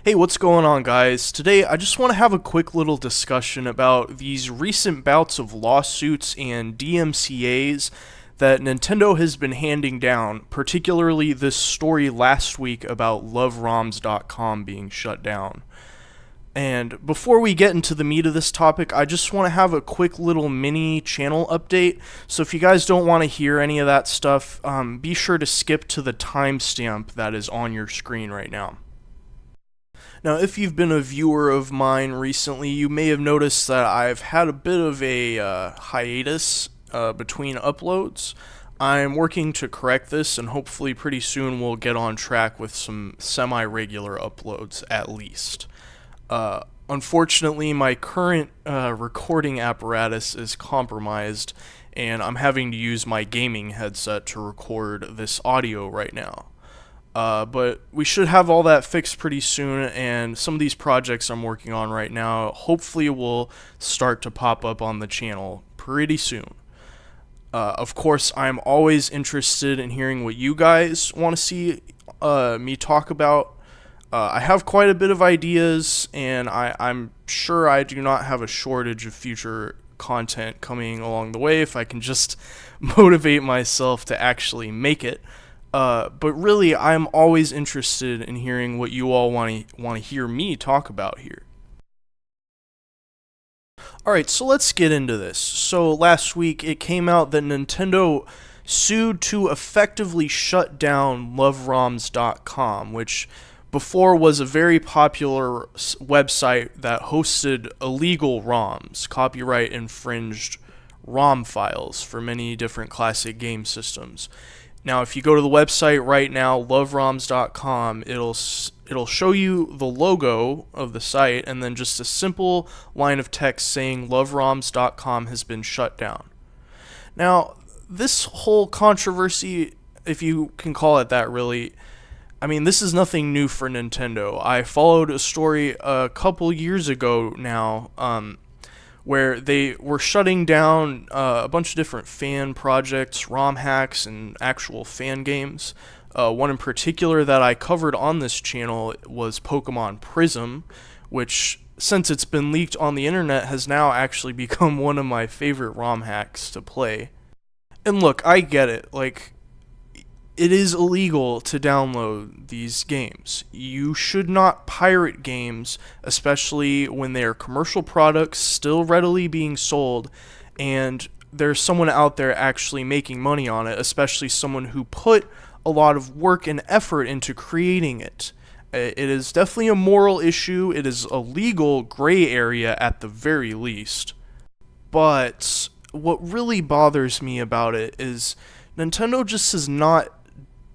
Hey, what's going on, guys? Today, I just want to have a quick little discussion about these recent bouts of lawsuits and DMCAs that Nintendo has been handing down, particularly this story last week about LoveROMs.com being shut down. And before we get into the meat of this topic, I just want to have a quick little mini channel update. So if you guys don't want to hear any of that stuff, be sure to skip to the timestamp that is on your screen right now. Now, if you've been a viewer of mine recently, you may have noticed that I've had a bit of a hiatus between uploads. I'm working to correct this, and hopefully pretty soon we'll get on track with some semi-regular uploads at least. Unfortunately, my current recording apparatus is compromised, and I'm having to use my gaming headset to record this audio right now. But we should have all that fixed pretty soon, and some of these projects I'm working on right now hopefully will start to pop up on the channel pretty soon. Of course, I'm always interested in hearing what you guys want to see me talk about. I have quite a bit of ideas, and I'm sure I do not have a shortage of future content coming along the way if I can just motivate myself to actually make it. But really, I'm always interested in hearing what you all want to hear me talk about here. Alright, so let's get into this. So last week, it came out that Nintendo sued to effectively shut down LoveROMs.com, which before was a very popular website that hosted illegal ROMs, copyright infringed ROM files for many different classic game systems. Now, if you go to the website right now, LoveROMs.com, it'll show you the logo of the site and then just a simple line of text saying LoveROMs.com has been shut down. Now, this whole controversy, if you can call it that really, I mean, this is nothing new for Nintendo. I followed a story a couple years ago now, where they were shutting down a bunch of different fan projects, ROM hacks, and actual fan games. One in particular that I covered on this channel was Pokemon Prism, which, since it's been leaked on the internet, has now actually become one of my favorite ROM hacks to play. And look, I get it, like, it is illegal to download these games. You should not pirate games, especially when they are commercial products still readily being sold, and there's someone out there actually making money on it, especially someone who put a lot of work and effort into creating it. It is definitely a moral issue. It is a legal gray area at the very least. But what really bothers me about it is Nintendo just has not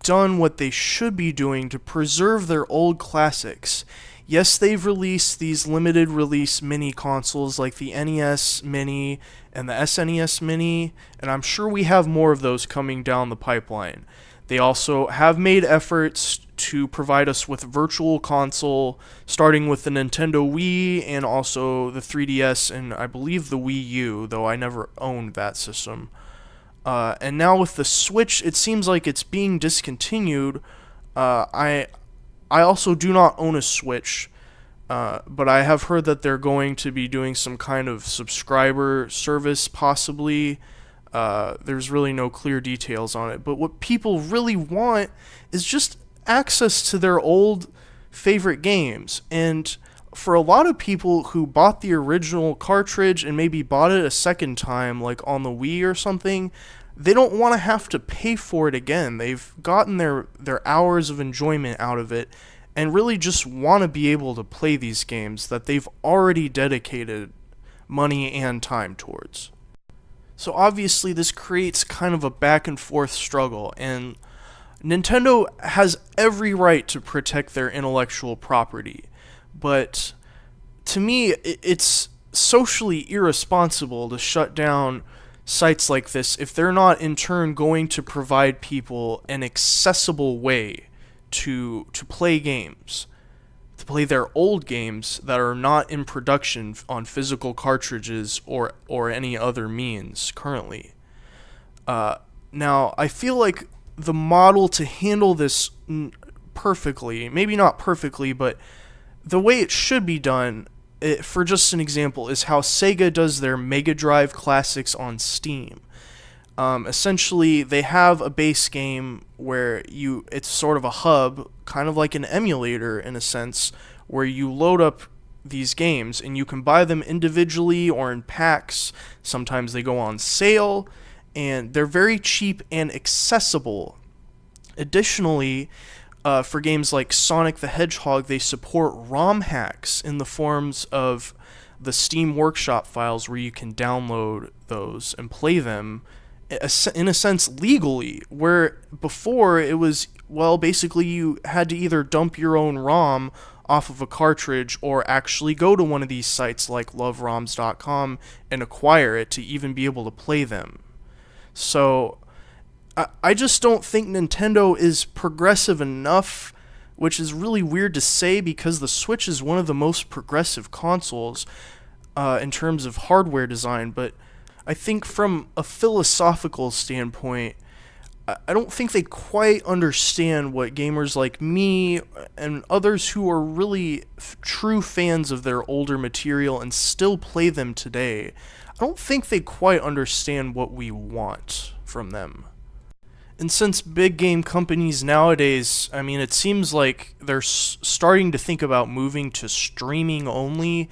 done what they should be doing to preserve their old classics. Yes, they've released these limited release mini consoles like the NES Mini and the SNES Mini, and I'm sure we have more of those coming down the pipeline. They also have made efforts to provide us with virtual console, starting with the Nintendo Wii and also the 3DS and I believe the Wii U, though I never owned that system. And now with the Switch, it seems like it's being discontinued. I also do not own a Switch, but I have heard that they're going to be doing some kind of subscriber service, possibly. There's really no clear details on it. But what people really want is just access to their old favorite games. And for a lot of people who bought the original cartridge and maybe bought it a second time, like on the Wii or something, they don't want to have to pay for it again. They've gotten their hours of enjoyment out of it and really just want to be able to play these games that they've already dedicated money and time towards. So obviously this creates kind of a back and forth struggle, and Nintendo has every right to protect their intellectual property. But to me, it's socially irresponsible to shut down sites like this if they're not in turn going to provide people an accessible way to play games, to play their old games that are not in production on physical cartridges or any other means currently. Now, I feel like the model to handle this perfectly, maybe not perfectly, but the way it should be done, for just an example, is how Sega does their Mega Drive classics on Steam. Essentially, they have a base game where it's sort of a hub, kind of like an emulator in a sense, where you load up these games and you can buy them individually or in packs. Sometimes they go on sale, and they're very cheap and accessible. Additionally, for games like Sonic the Hedgehog, they support ROM hacks in the forms of the Steam Workshop files where you can download those and play them, in a sense, legally, where before it was, well, basically you had to either dump your own ROM off of a cartridge or actually go to one of these sites like LoveROMs.com and acquire it to even be able to play them. So I just don't think Nintendo is progressive enough, which is really weird to say because the Switch is one of the most progressive consoles in terms of hardware design, but I think from a philosophical standpoint, I don't think they quite understand what gamers like me and others who are really true fans of their older material and still play them today. I don't think they quite understand what we want from them. And since big game companies nowadays, I mean, it seems like they're starting to think about moving to streaming only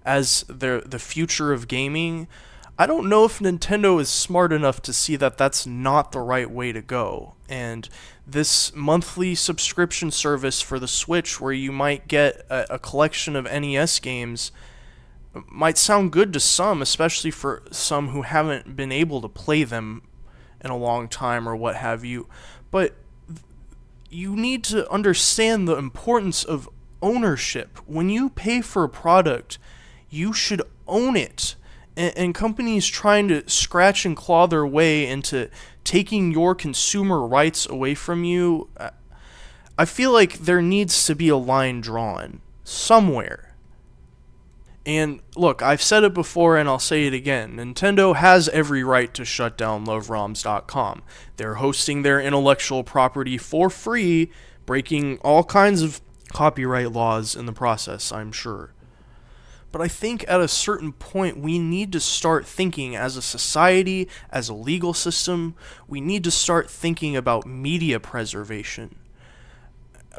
as the future of gaming, I don't know if Nintendo is smart enough to see that that's not the right way to go. And this monthly subscription service for the Switch, where you might get a collection of NES games, might sound good to some, especially for some who haven't been able to play them in a long time or what have you. But you need to understand the importance of ownership. When you pay for a product, you should own it. And companies trying to scratch and claw their way into taking your consumer rights away from you, I feel like there needs to be a line drawn somewhere. And look, I've said it before and I'll say it again. Nintendo has every right to shut down LoveROMs.com. They're hosting their intellectual property for free, breaking all kinds of copyright laws in the process, I'm sure. But I think at a certain point, we need to start thinking as a society, as a legal system, we need to start thinking about media preservation.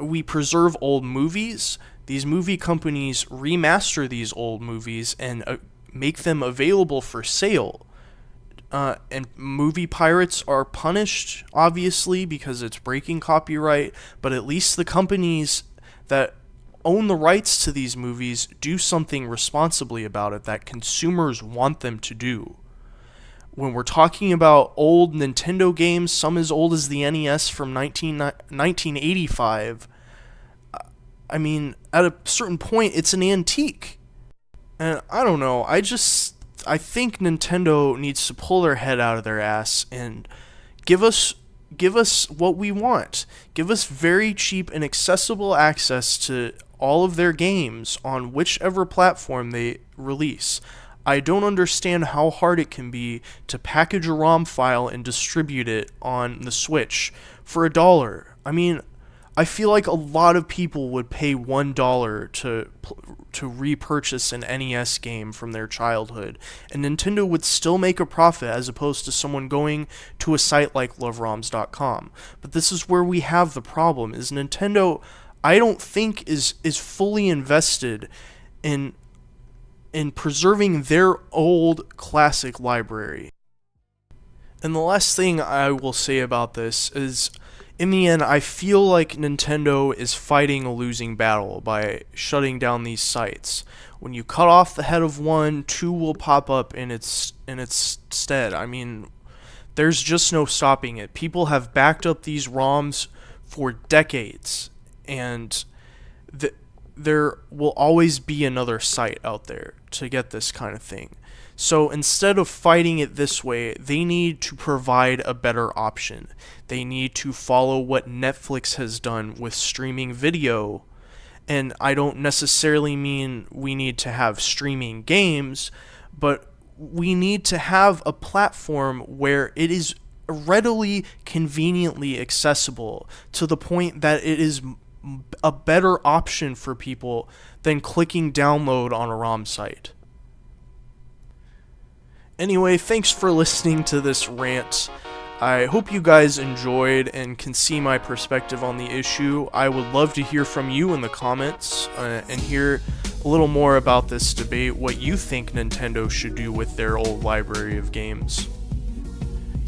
We preserve old movies. These movie companies remaster these old movies and make them available for sale. And movie pirates are punished, obviously, because it's breaking copyright, but at least the companies that own the rights to these movies do something responsibly about it that consumers want them to do. When we're talking about old Nintendo games, some as old as the NES from 1985, I mean, at a certain point, it's an antique. And I don't know, I think Nintendo needs to pull their head out of their ass and give us what we want. Give us very cheap and accessible access to all of their games on whichever platform they release. I don't understand how hard it can be to package a ROM file and distribute it on the Switch for $1. I mean, I feel like a lot of people would pay $1 to repurchase an NES game from their childhood, and Nintendo would still make a profit as opposed to someone going to a site like LoveROMs.com. But this is where we have the problem, is Nintendo, I don't think, is fully invested in preserving their old classic library. And the last thing I will say about this is, in the end, I feel like Nintendo is fighting a losing battle by shutting down these sites. When you cut off the head of one, two will pop up in its stead. I mean, there's just no stopping it. People have backed up these ROMs for decades, and there will always be another site out there to get this kind of thing. So instead of fighting it this way, they need to provide a better option. They need to follow what Netflix has done with streaming video. And I don't necessarily mean we need to have streaming games, but we need to have a platform where it is readily, conveniently accessible to the point that it is a better option for people than clicking download on a ROM site. Anyway, thanks for listening to this rant. I hope you guys enjoyed and can see my perspective on the issue. I would love to hear from you in the comments and hear a little more about this debate, what you think Nintendo should do with their old library of games.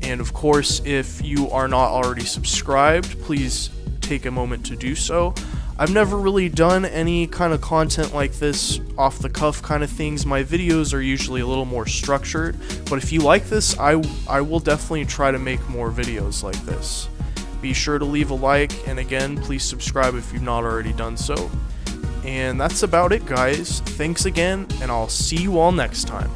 And of course, if you are not already subscribed, please take a moment to do so. I've never really done any kind of content like this, off the cuff kind of things. My videos are usually a little more structured, but if you like this, I will definitely try to make more videos like this. Be sure to leave a like, and again, please subscribe if you've not already done so. And that's about it, guys. Thanks again, and I'll see you all next time.